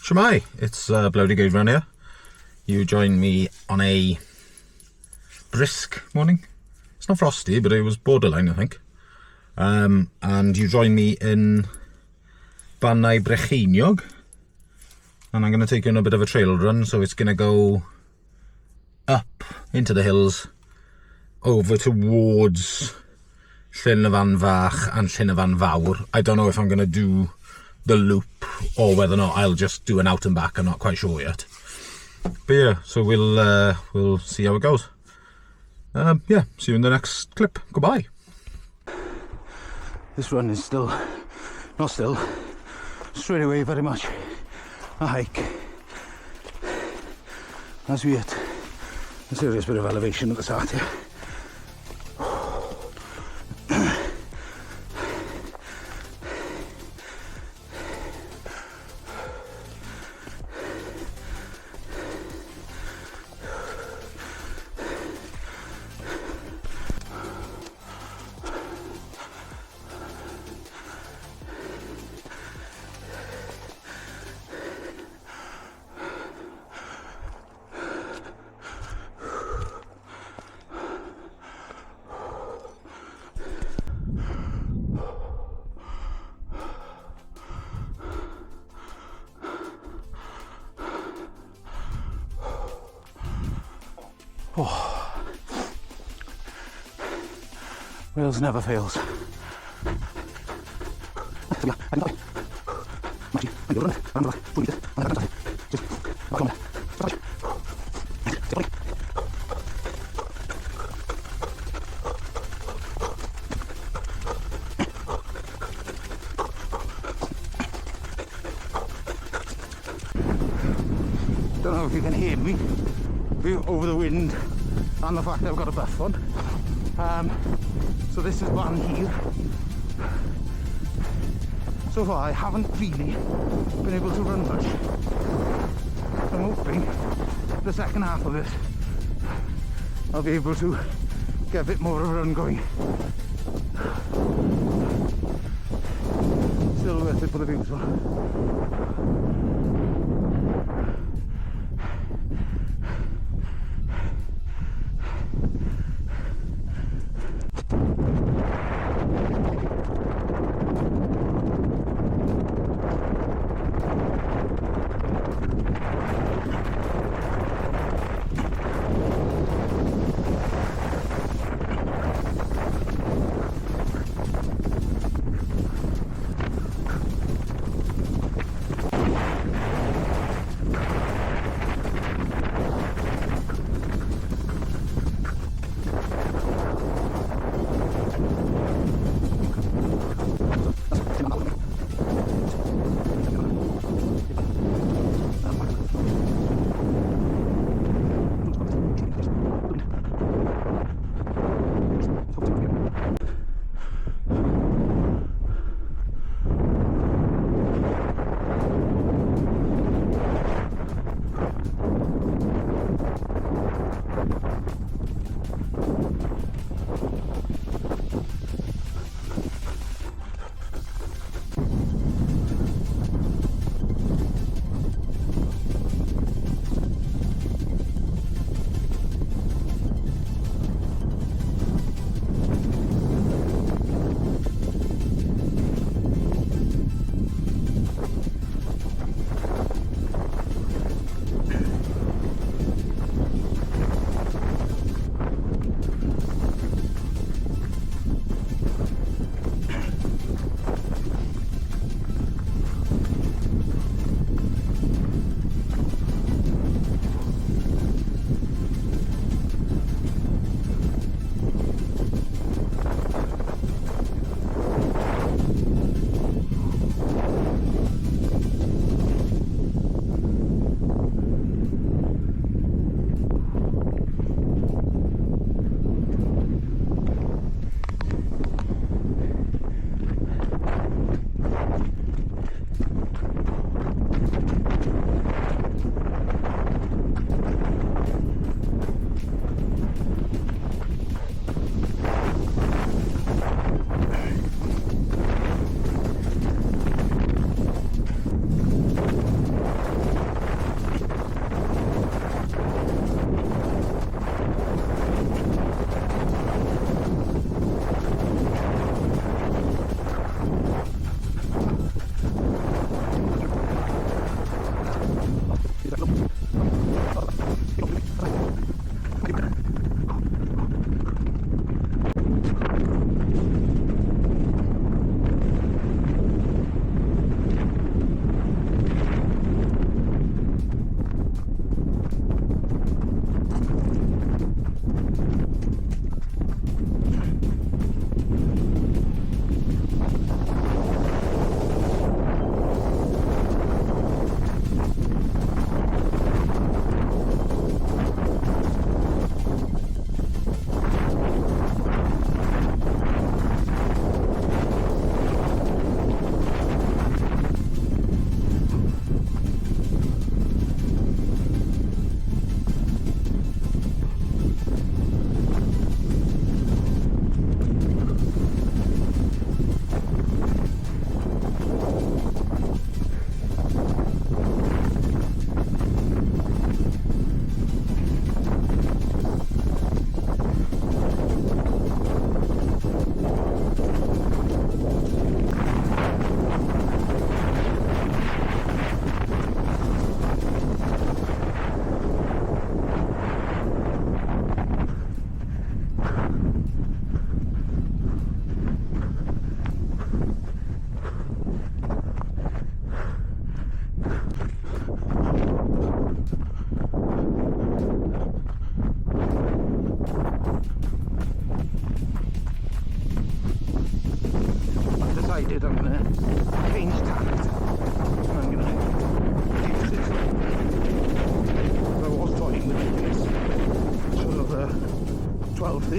Shemai, it's Bloody Good Run here. You joined me on a brisk morning. It's not frosty, but it was borderline, I think. And you joined me in Bannau Brycheiniog. And I'm going to take you on a bit of a trail run, so it's going to go up into the hills, over towards Llyn y Fan Fach and Llyn y Fan Fawr. I don't know if I'm going to do the loop or whether or not I'll just do an out and back. I'm not quite sure yet. But yeah, so we'll see how it goes. Yeah, see you in the next clip. Goodbye. This run is not straight away very much a hike, as we hit a serious bit of elevation at the start here. Oh. Wales never fails. Don't know if you can hear me over the wind and the fact that I've got a buff on. So this is Ban here. So far I haven't really been able to run much. So I'm hoping the second half of this I'll be able to get a bit more of a run going. Still worth it for the views though.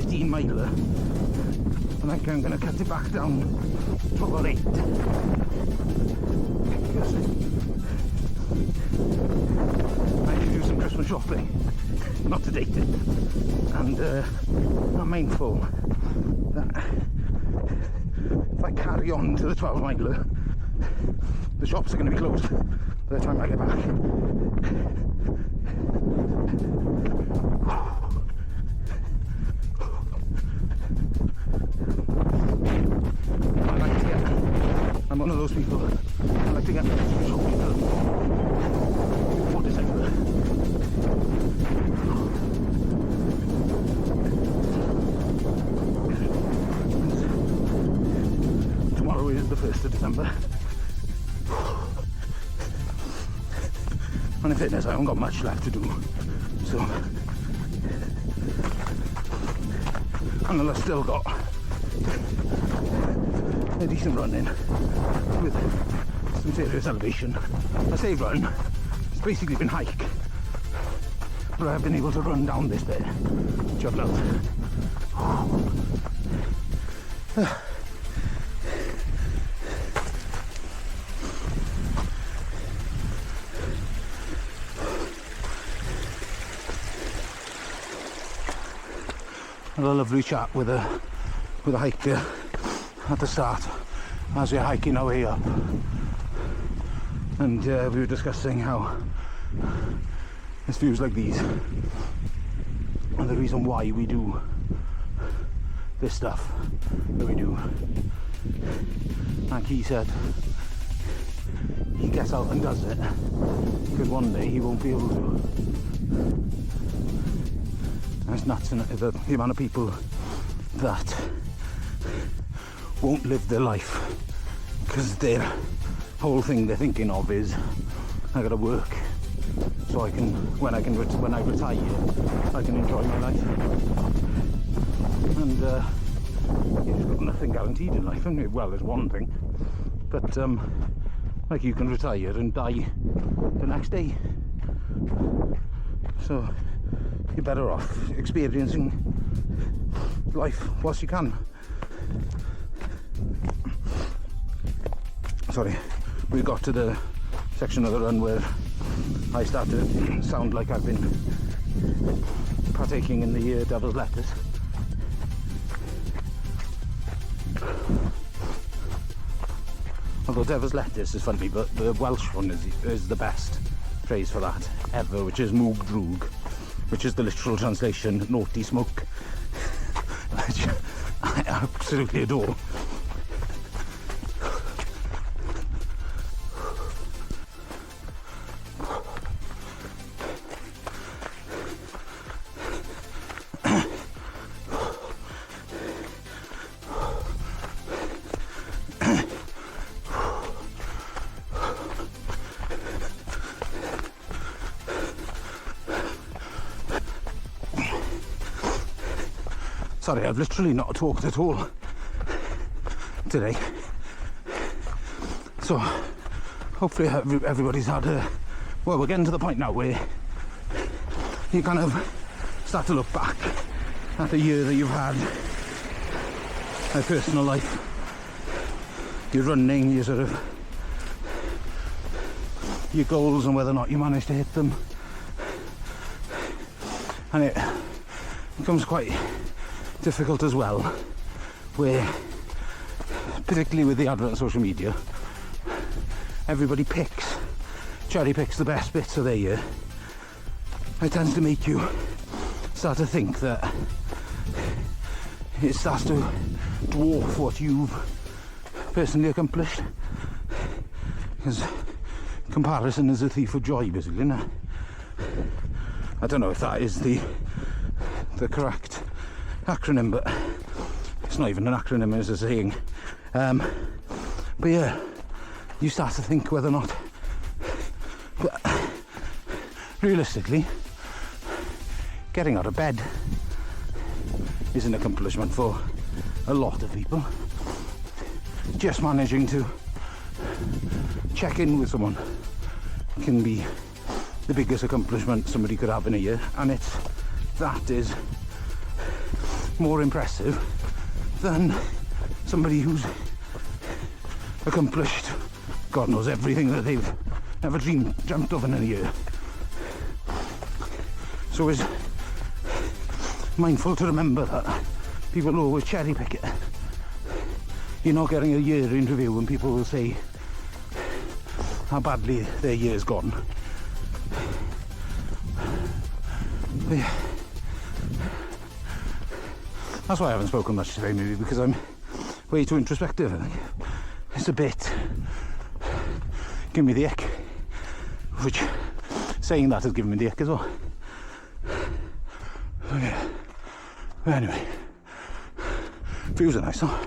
13 miler, and I think I'm going to cut it back down to about 8. Because I need to do some Christmas shopping, not to date it, and I'm mindful that if I carry on to the 12 miler, the shops are going to be closed by the time I get back. I'm one of those people. I like to get shopping done before December. Tomorrow is the 1st of December. And in fitness, I haven't got much left to do. So, and I've still got a decent run in with some serious elevation. I say run, it's basically been hike, but I've been able to run down this bit, which I've loved. Had a lovely chat with a hiker at the start as we're hiking our way up, and we were discussing how it's views like these and the reason why we do this stuff that we do. Like he said, he gets out and does it because one day he won't be able to. And it's nuts, isn't it? The amount of people that won't live their life because their whole thing they're thinking of is I gotta work so I can when I retire I can enjoy my life, and you've got nothing guaranteed in life, haven't you? Well, there's one thing, but like you can retire and die the next day, so you're better off experiencing life whilst you can. Sorry, we got to the section of the run where I start to sound like I've been partaking in the devil's lettuce. Although devil's lettuce is funny, but the Welsh one is the best phrase for that ever, which is mwg drwg, which is the literal translation, naughty smoke, which I absolutely adore. Sorry, I've literally not talked at all today. So, hopefully everybody's had a... Well, we're getting to the point now where you kind of start to look back at the year that you've had, a personal life, your running, your sort of... your goals and whether or not you manage to hit them. And it becomes quite difficult as well, where particularly with the advent of social media, everybody cherry picks the best bits of their year. It tends to make you start to think that it starts to dwarf what you've personally accomplished, because comparison is a thief of joy, basically, isn't it? I don't know if that is the correct acronym, but it's not even an acronym, it's a saying. But yeah, you start to think whether or not, but realistically, getting out of bed is an accomplishment for a lot of people. Just managing to check in with someone can be the biggest accomplishment somebody could have in a year, and that is more impressive than somebody who's accomplished God knows everything that they've never dreamt of in a year. So it's mindful to remember that people will always cherry pick it. You're not getting a year in review when people will say how badly their year's gone. That's why I haven't spoken much today, maybe because I'm way too introspective. I think it's a bit give me the ick, which saying that has given me the ick as well. Okay. But anyway, views are nice, huh?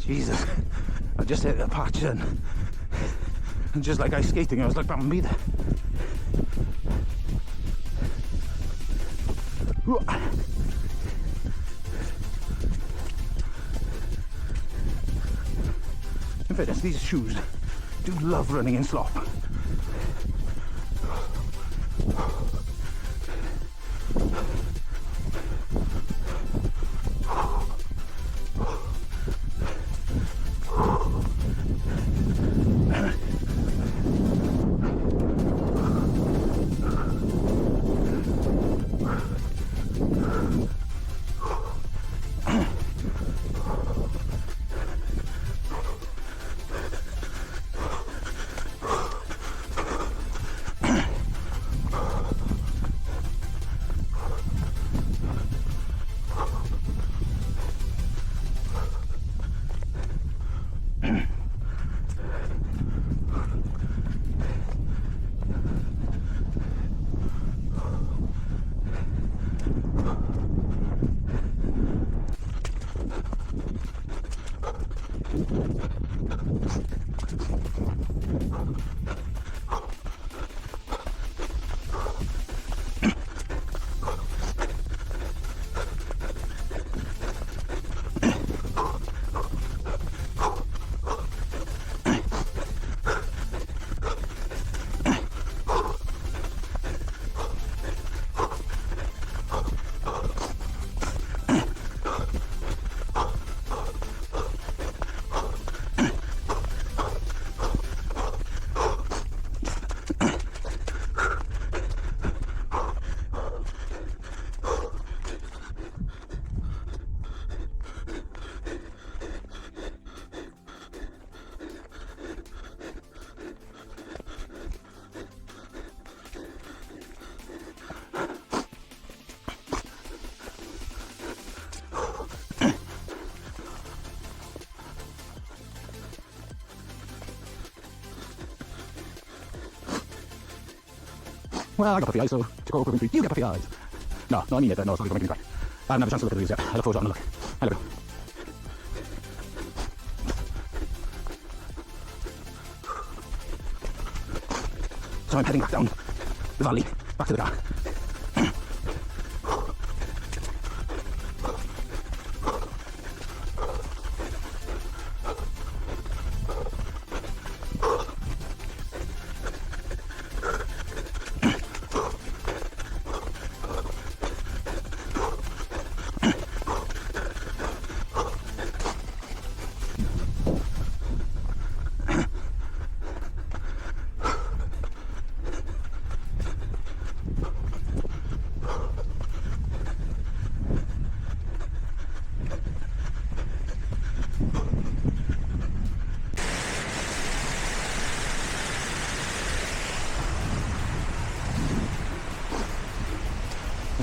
Jesus, I just hit a patch and just like ice skating, I was like Bambi there. In fairness, these shoes do love running in slop. Well, I got puffy eyes, so to go quick, you get puffy eyes. No, I mean it, no, sorry for making me cry. I haven't had a chance to look at these yet. I look forward to having a look. Hello. So I'm heading back down the valley, back to the car.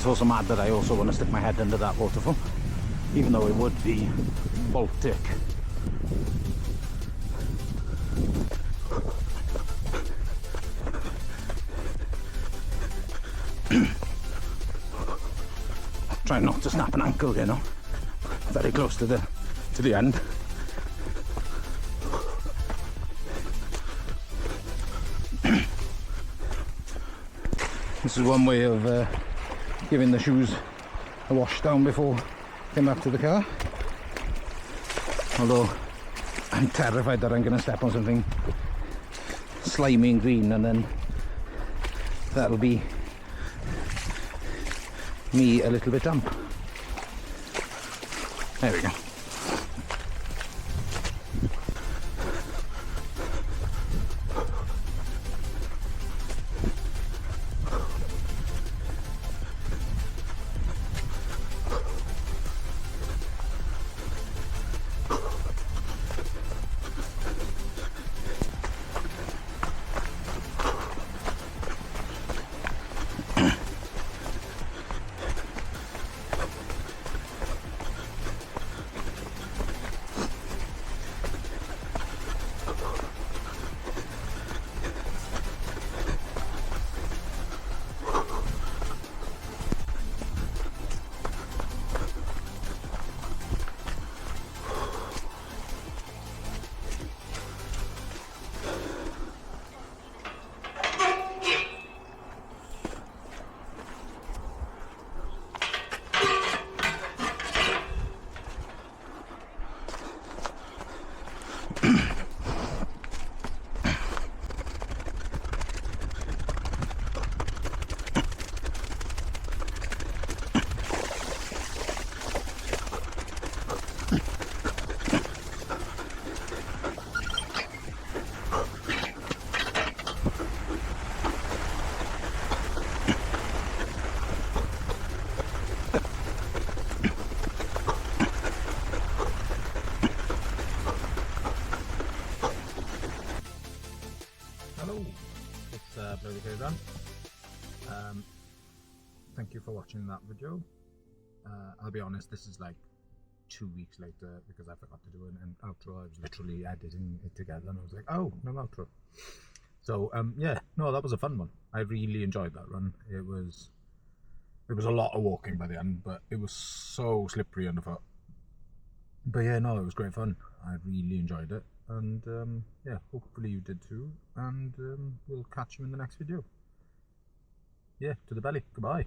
It's also mad that I also want to stick my head under that waterfall, even though it would be Baltic. Try not to snap an ankle, you know. Very close to the end. This is one way of giving the shoes a wash down before I came back to the car. Although I'm terrified that I'm going to step on something slimy and green, and then that'll be me a little bit damp. There we go. Hello, it's Bloody Good Run. Thank you for watching that video. I'll be honest, this is like 2 weeks later because I forgot to do an outro. I was literally editing it together and I was like, oh, no outro. So yeah, no, that was a fun one. I really enjoyed that run. It was a lot of walking by the end, but it was so slippery underfoot. But yeah, no, it was great fun. I really enjoyed it, and yeah, hopefully you did too, and we'll catch you in the next video. Yeah, to the belly. Goodbye.